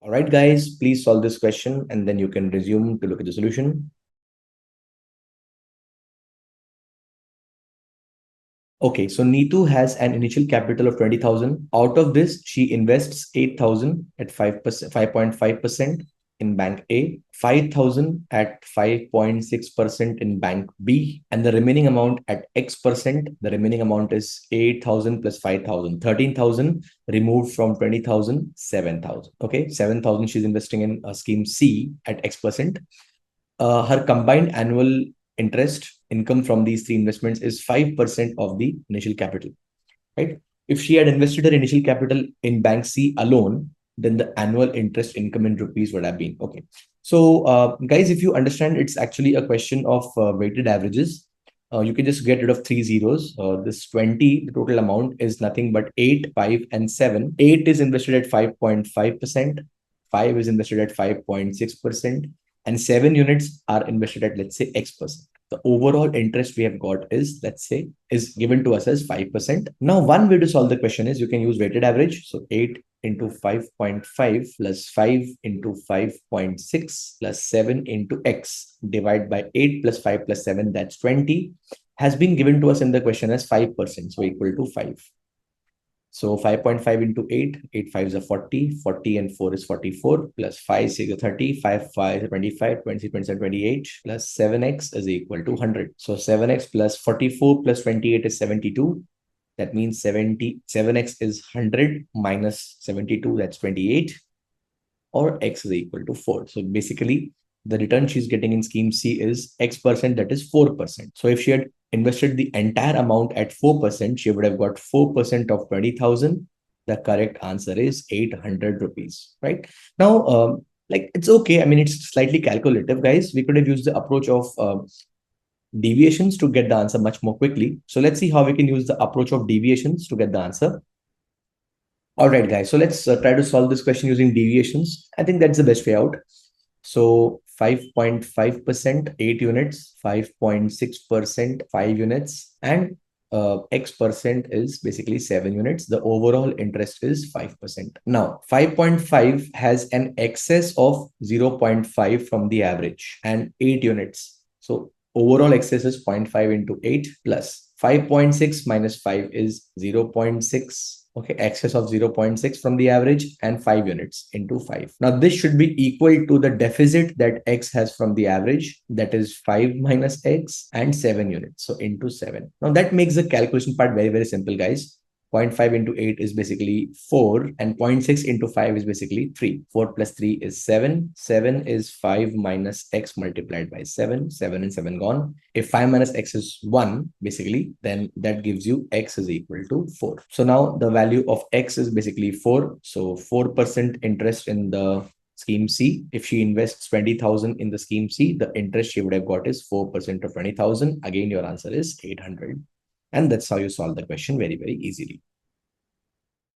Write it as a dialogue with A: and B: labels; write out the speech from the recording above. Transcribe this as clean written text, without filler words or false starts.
A: All right, guys, please solve this question and then you can resume to look at the solution. Okay, so Nitu has an initial capital of 20,000. Out of this, she invests 8,000 at 5%, 5.5% in bank A, 5,000 at 5.6% in bank B, and the remaining amount at X%. The remaining amount is 8,000 plus 5,000, 13,000 removed from 20,000, 7,000. Okay, 7,000 she's investing in a scheme C at X%. Her combined annual interest income from these three investments is 5% of the initial capital, right? If she had invested her initial capital in bank C alone, then the annual interest income in rupees would have been okay. So, guys, if you understand, it's actually a question of weighted averages. You can just get rid of three zeros. This 20, the total amount is nothing but 8, 5, and 7. 8 is invested at 5.5%. 5 is invested at 5.6%. And 7 units are invested at, let's say, X%. The overall interest we have got is, let's say, is given to us as 5%. Now, one way to solve the question is you can use weighted average. So 8 into 5.5 plus 5 into 5.6 plus 7 into X divided by 8 plus 5 plus 7, that's 20, has been given to us in the question as 5%. So equal to 5. So 5.5 into 8, 8 5s are 40, 40 and 4 is 44, plus 5 6 is 30, 5 5 is 25, 26 27 28, plus 7x is equal to 100. So 7x plus 44 plus 28 is 72. That means 7x is 100 minus 72, that's 28, or x is equal to 4. So basically, the return she's getting in scheme C is X%, that is 4%. So if she had invested the entire amount at 4%, she would have got 4% of 20,000. The correct answer is 800 rupees, right? Now, like, it's okay. I mean, it's slightly calculative, guys. We could have used the approach of deviations to get the answer much more quickly. So let's see how we can use the approach of deviations to get the answer. All right, guys. So let's try to solve this question using deviations. I think that's the best way out. So 5.5%, 8 units, 5.6%, 5 units, and X% is basically 7 units. The overall interest is 5%. Now, 5.5 has an excess of 0.5 from the average and 8 units. So overall excess is 0.5 into 8 plus 5.6 minus 5 is 0.6. Okay, excess of 0.6 from the average and 5 units into 5. Now, this should be equal to the deficit that X has from the average, that is 5 minus X and 7 units. So into 7. Now, that makes the calculation part very, very simple, guys. 0.5 into 8 is basically 4 and 0.6 into 5 is basically 3. 4 plus 3 is 7. 7 is 5 minus X multiplied by 7. 7 and 7 gone. If 5 minus X is 1, basically, then that gives you X is equal to 4. So now the value of X is basically 4. So 4% interest in the scheme C. If she invests 20,000 in the scheme C, the interest she would have got is 4% of 20,000. Again, your answer is 800. And that's how you solve the question very, very easily.